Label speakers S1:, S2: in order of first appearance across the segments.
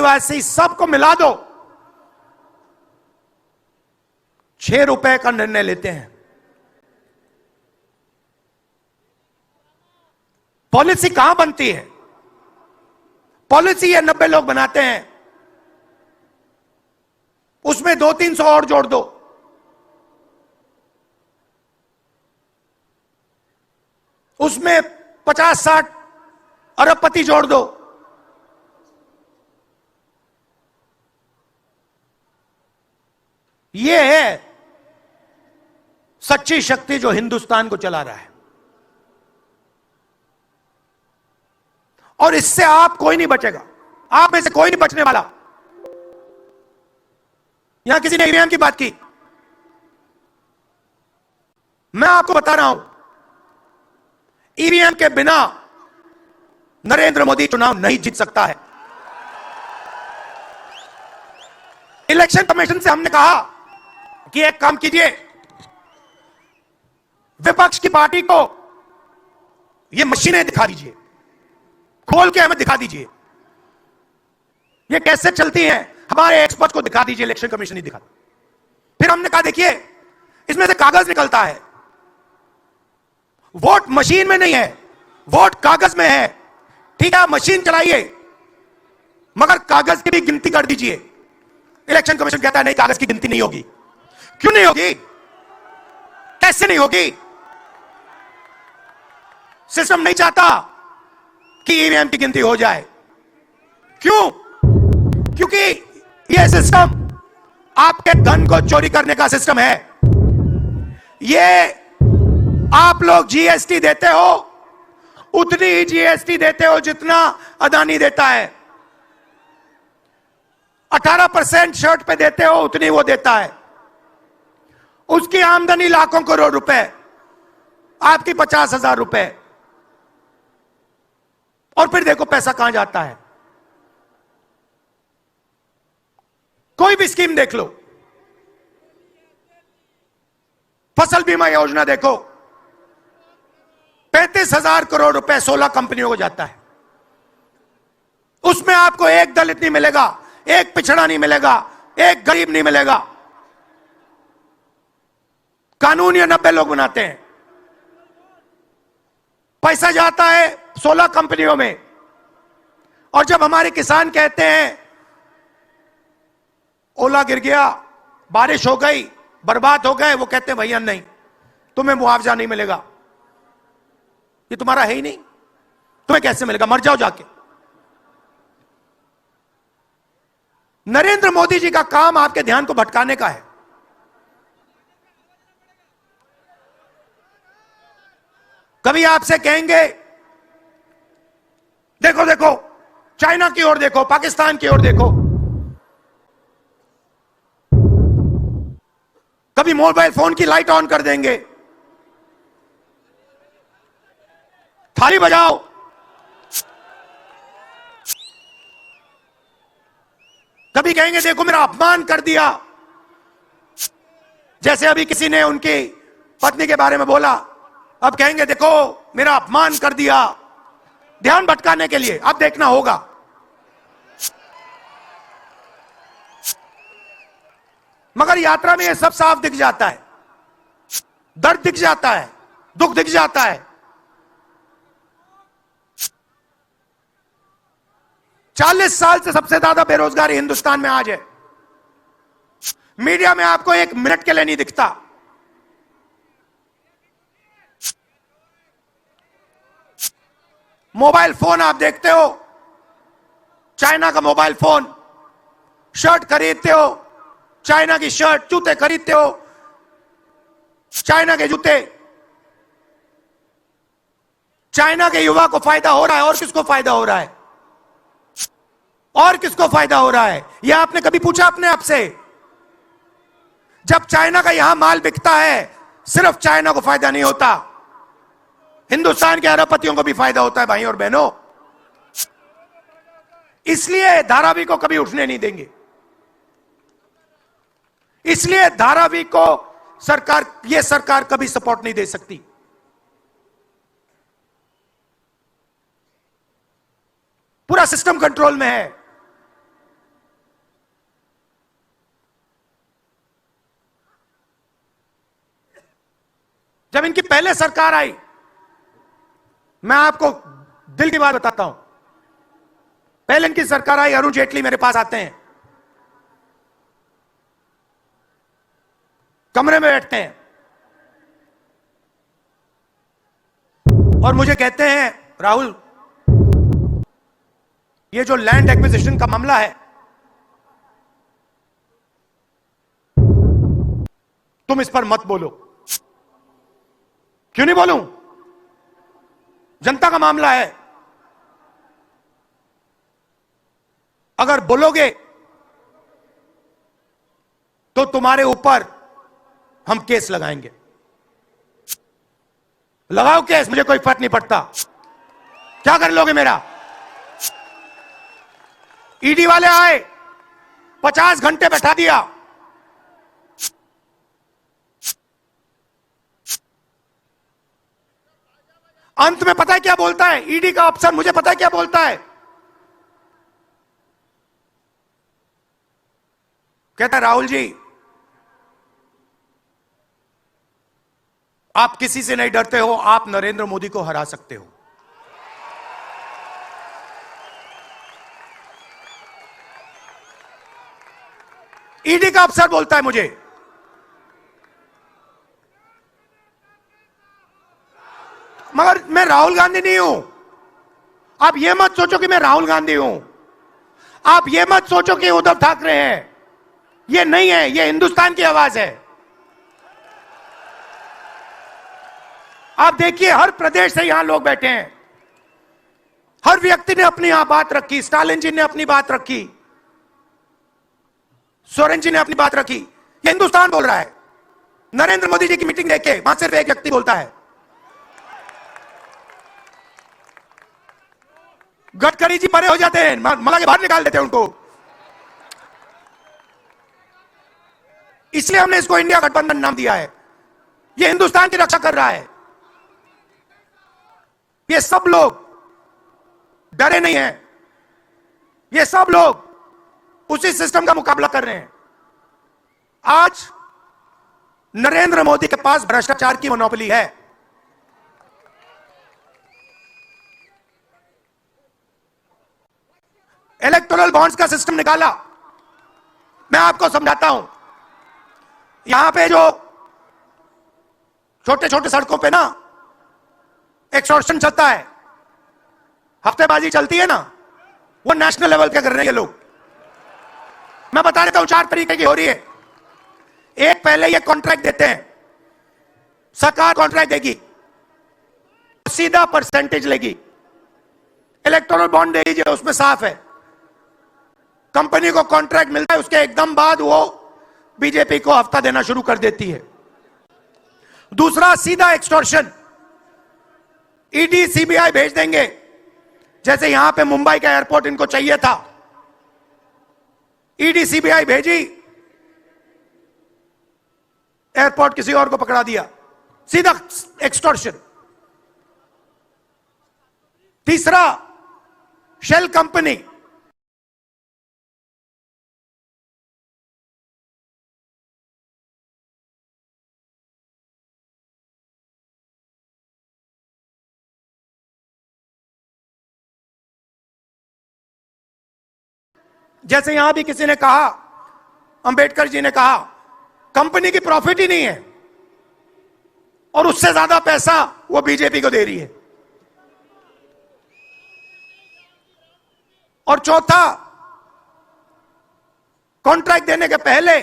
S1: आदिवासी सबको मिला दो, 6 रुपए का निर्णय लेते हैं। पॉलिसी कहां बनती है? पॉलिसी ये 90 लोग बनाते हैं, उसमें 200-300 और जोड़ दो, उसमें 50-60 अरबपति जोड़ दो, ये है सच्ची शक्ति जो हिंदुस्तान को चला रहा है। और इससे आप कोई नहीं बचेगा, आप में से कोई नहीं बचने वाला। यहां किसी ने ईवीएम की बात की, मैं आपको बता रहा हूं, ईवीएम के बिना नरेंद्र मोदी चुनाव नहीं जीत सकता है। इलेक्शन कमीशन से हमने कहा कि एक काम कीजिए, विपक्ष की पार्टी को ये मशीनें दिखा दीजिए, खोल के हमें दिखा दीजिए ये कैसे चलती हैं, हमारे एक्सपर्ट को दिखा दीजिए। इलेक्शन कमीशन नहीं दिखा। फिर हमने कहा देखिए इसमें से कागज निकलता है, वोट मशीन में नहीं है, वोट कागज में है। ठीक है, मशीन चलाइए मगर कागज की भी गिनती कर दीजिए। इलेक्शन कमीशन कहता है नहीं, कागज की गिनती नहीं होगी। क्यों नहीं होगी? कैसे नहीं होगी? सिस्टम नहीं चाहता कि ईवीएम की गिनती हो जाए। क्यों? क्योंकि यह सिस्टम आपके धन को चोरी करने का सिस्टम है। यह आप लोग जीएसटी देते हो, उतनी ही जीएसटी देते हो जितना अदानी देता है। 18% शर्ट पे देते हो, उतनी वो देता है। उसकी आमदनी लाखों करोड़ रुपए, आपकी 50,000 रुपए। और फिर देखो पैसा कहां जाता है। कोई भी स्कीम देख लो, फसल बीमा योजना देखो, 35,000 करोड़ रुपए 16 कंपनियों को जाता है। उसमें आपको एक दलित नहीं मिलेगा, एक पिछड़ा नहीं मिलेगा, एक गरीब नहीं मिलेगा। कानून ये 90 लोग बनाते हैं, पैसा जाता है 16 कंपनियों में। और जब हमारे किसान कहते हैं ओला गिर गया, बारिश हो गई, बर्बाद हो गए, वो कहते हैं भैया नहीं, तुम्हें मुआवजा नहीं मिलेगा, ये तुम्हारा है ही नहीं, तुम्हें कैसे मिलेगा, मर जाओ जाके। नरेंद्र मोदी जी का काम आपके ध्यान को भटकाने का है। कभी आपसे कहेंगे देखो देखो चाइना की ओर देखो, पाकिस्तान की ओर देखो। कभी मोबाइल फोन की लाइट ऑन कर देंगे, थाली बजाओ। कभी कहेंगे देखो मेरा अपमान कर दिया, जैसे अभी किसी ने उनकी पत्नी के बारे में बोला, अब कहेंगे देखो मेरा अपमान कर दिया, ध्यान भटकाने के लिए। अब देखना होगा। मगर यात्रा में यह सब साफ दिख जाता है, दर्द दिख जाता है, दुख दिख जाता है। 40 साल से सबसे ज्यादा बेरोजगारी हिंदुस्तान में आज है। मीडिया में आपको 1 मिनट के लिए नहीं दिखता। मोबाइल फोन आप देखते हो, चाइना का मोबाइल फोन, शर्ट खरीदते हो चाइना की शर्ट, जूते खरीदते हो चाइना के जूते। चाइना के युवा को फायदा हो रहा है, और किसको फायदा हो रहा है? और किसको फायदा हो रहा है? यह आपने कभी पूछा अपने आप से? जब चाइना का यहां माल बिकता है, सिर्फ चाइना को फायदा नहीं होता, हिंदुस्तान के अरबपतियों को भी फायदा होता है भाई और बहनों। इसलिए धारावी को कभी उठने नहीं देंगे। इसलिए धारावी को यह सरकार कभी सपोर्ट नहीं दे सकती। पूरा सिस्टम कंट्रोल में है। जब इनकी पहले सरकार आई, मैं आपको दिल की बात बताता हूं, पहले इनकी सरकार आई, अरुण जेटली मेरे पास आते हैं, कमरे में बैठते हैं और मुझे कहते हैं, राहुल, ये जो लैंड एक्विजिशन का मामला है, तुम इस पर मत बोलो। क्यों नहीं बोलूं? जनता का मामला है। अगर बोलोगे तो तुम्हारे ऊपर हम केस लगाएंगे। लगाओ केस, मुझे कोई फर्क नहीं पड़ता। क्या कर लोगे मेरा? ईडी वाले आए, 50 घंटे बैठा दिया। अंत में पता है क्या बोलता है ईडी का अफसर? मुझे पता है क्या बोलता है? कहता है, राहुल जी, आप किसी से नहीं डरते हो, आप नरेंद्र मोदी को हरा सकते हो। ईडी का अफसर बोलता है मुझे। मगर मैं राहुल गांधी नहीं हूं। आप यह मत सोचो कि मैं राहुल गांधी हूं। आप यह मत सोचो कि उद्धव ठाकरे हैं। यह नहीं है, यह हिंदुस्तान की आवाज है। आप देखिए, हर प्रदेश से यहां लोग बैठे हैं, हर व्यक्ति ने अपनी यहां बात रखी। स्टालिन जी ने अपनी बात रखी, सोरेन जी ने अपनी बात रखी। यह हिंदुस्तान बोल रहा है। नरेंद्र मोदी जी की मीटिंग देखे, वहां सिर्फ एक व्यक्ति बोलता है। गडकरी जी परे हो जाते हैं, मला के बाहर निकाल देते हैं उनको। इसलिए हमने इसको इंडिया गठबंधन नाम दिया है। यह हिंदुस्तान की रक्षा कर रहा है। ये सब लोग डरे नहीं हैं। ये सब लोग उसी सिस्टम का मुकाबला कर रहे हैं। आज नरेंद्र मोदी के पास भ्रष्टाचार की मोनोपोली है। इलेक्टोरल बॉन्ड्स का सिस्टम निकाला। मैं आपको समझाता हूं। यहां पे जो छोटे छोटे सड़कों पे ना एक्सटॉर्शन चलता है, हफ्तेबाजी चलती है ना, वो नेशनल लेवल पे कर रहे हैं ये लोग। मैं बता देता हूं, 4 तरीके की हो रही है। एक, पहले ये कॉन्ट्रैक्ट देते हैं, सरकार कॉन्ट्रैक्ट देगी, सीधा परसेंटेज लेगी। इलेक्टोरल बॉन्ड दे दीजिए, उसमें साफ है, कंपनी को कॉन्ट्रैक्ट मिलता है, उसके एकदम बाद वो बीजेपी को हफ्ता देना शुरू कर देती है। दूसरा, सीधा एक्सटॉर्शन। ईडी सीबीआई भेज देंगे। जैसे यहां पे मुंबई का एयरपोर्ट इनको चाहिए था, ईडी सीबीआई भेजी, एयरपोर्ट किसी और को पकड़ा दिया। सीधा एक्सटॉर्शन। तीसरा, शेल कंपनी। जैसे यहां भी किसी ने कहा, अंबेडकर जी ने कहा, कंपनी की प्रॉफिट ही नहीं है और उससे ज्यादा पैसा वो बीजेपी को दे रही है। और चौथा, कॉन्ट्रैक्ट देने के पहले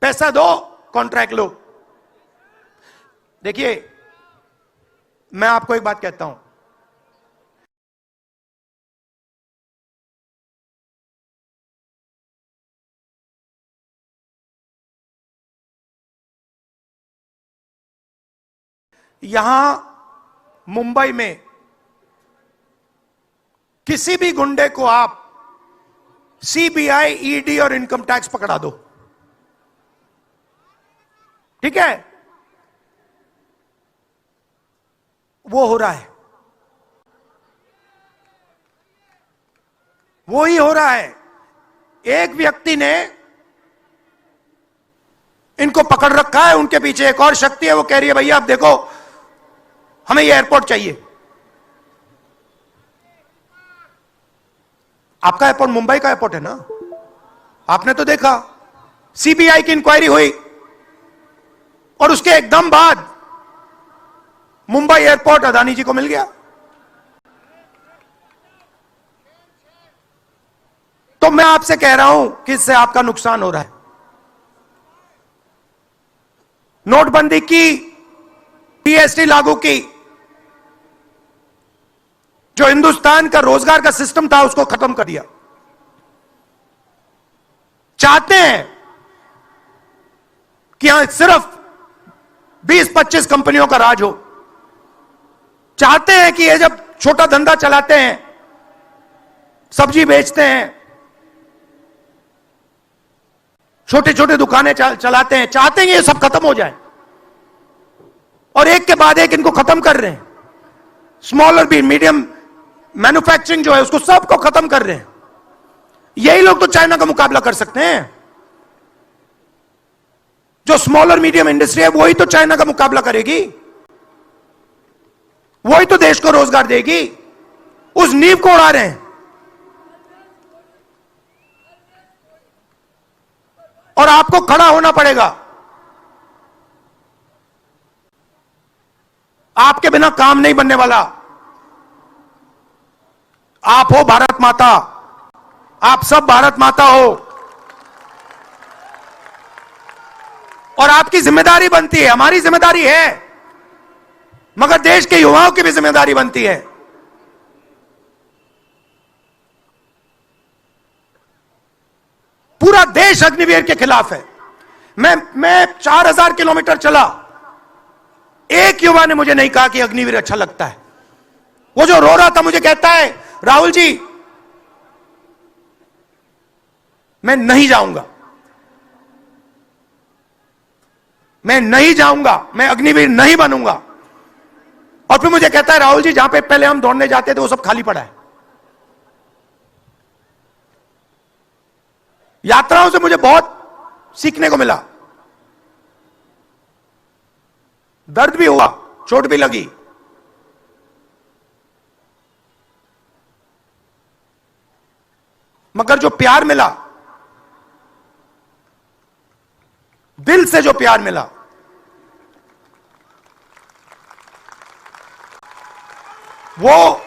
S1: पैसा दो, कॉन्ट्रैक्ट लो। देखिए, मैं आपको एक बात कहता हूं, यहां मुंबई में किसी भी गुंडे को आप सीबीआई, ईडी और इनकम टैक्स पकड़ा दो, ठीक है? वो हो रहा है, वो ही हो रहा है। एक व्यक्ति ने इनको पकड़ रखा है। उनके पीछे एक और शक्ति है, वो कह रही है भैया आप देखो हमें ये एयरपोर्ट चाहिए। आपका एयरपोर्ट मुंबई का एयरपोर्ट है ना, आपने तो देखा सीबीआई की इंक्वायरी हुई और उसके एकदम बाद मुंबई एयरपोर्ट अदानी जी को मिल गया। तो मैं आपसे कह रहा हूं कि इससे आपका नुकसान हो रहा है। नोटबंदी की, जीएसटी लागू की, जो हिंदुस्तान का रोजगार का सिस्टम था उसको खत्म कर दिया। चाहते हैं कि यहां सिर्फ 20-25 कंपनियों का राज हो। चाहते हैं कि ये जब छोटा धंधा चलाते हैं, सब्जी बेचते हैं, छोटे छोटे दुकानें चलाते हैं, चाहते हैं ये सब खत्म हो जाए और एक के बाद एक इनको खत्म कर रहे हैं। स्मॉल और भी मीडियम मैन्युफैक्चरिंग जो है उसको सबको खत्म कर रहे हैं। यही लोग तो चाइना का मुकाबला कर सकते हैं। जो स्मॉल और मीडियम इंडस्ट्री है वही तो चाइना का मुकाबला करेगी, वही तो देश को रोजगार देगी। उस नींव को उड़ा रहे हैं। और आपको खड़ा होना पड़ेगा। आपके बिना काम नहीं बनने वाला। आप हो भारत माता, आप सब भारत माता हो और आपकी जिम्मेदारी बनती है, हमारी जिम्मेदारी है, मगर देश के युवाओं की भी जिम्मेदारी बनती है। पूरा देश अग्निवीर के खिलाफ है। मैं 4000 किलोमीटर चला, एक युवा ने मुझे नहीं कहा कि अग्निवीर अच्छा लगता है। वो जो रो रहा था मुझे कहता है राहुल जी मैं नहीं जाऊंगा, मैं नहीं जाऊंगा, मैं अग्निवीर नहीं बनूंगा। और फिर मुझे कहता है राहुल जी जहां पे पहले हम दौड़ने जाते थे वो सब खाली पड़ा है। यात्राओं से मुझे बहुत सीखने को मिला। दर्द भी हुआ, चोट भी लगी, मगर जो प्यार मिला, दिल से जो प्यार मिला, वो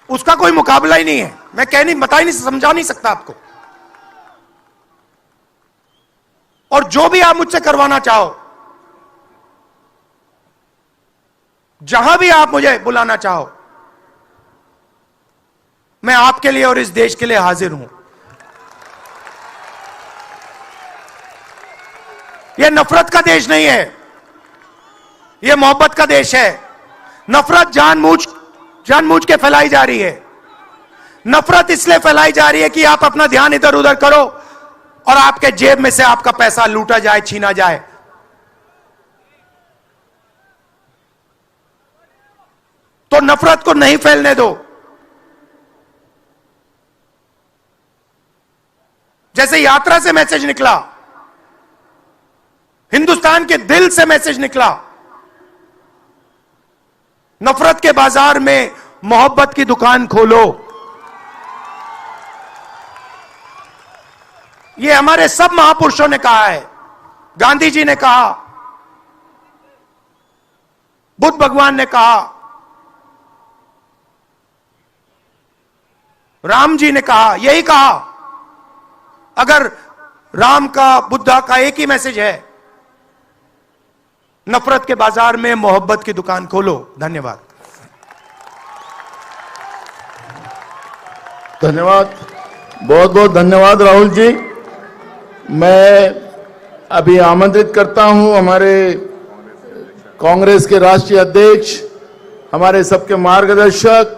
S1: उसका कोई मुकाबला ही नहीं है। मैं बता ही नहीं, समझा नहीं सकता आपको। और जो भी आप मुझसे करवाना चाहो, जहां भी आप मुझे बुलाना चाहो, मैं आपके लिए और इस देश के लिए हाजिर हूं। यह नफरत का देश नहीं है, यह मोहब्बत का देश है। नफरत जानबूझ के फैलाई जा रही है। नफरत इसलिए फैलाई जा रही है कि आप अपना ध्यान इधर उधर करो और आपके जेब में से आपका पैसा लूटा जाए, छीना जाए। तो नफरत को नहीं फैलने दो। जैसे यात्रा से मैसेज निकला, हिंदुस्तान के दिल से मैसेज निकला, नफरत के बाजार में मोहब्बत की दुकान खोलो। यह हमारे सब महापुरुषों ने कहा है। गांधी जी ने कहा, बुद्ध भगवान ने कहा, राम जी ने कहा, यही कहा। अगर राम का, बुद्धा का एक ही मैसेज है, नफरत के बाजार में मोहब्बत की दुकान खोलो। धन्यवाद।
S2: धन्यवाद, बहुत बहुत धन्यवाद राहुल जी। मैं अभी आमंत्रित करता हूं हमारे कांग्रेस के राष्ट्रीय अध्यक्ष, हमारे सबके मार्गदर्शक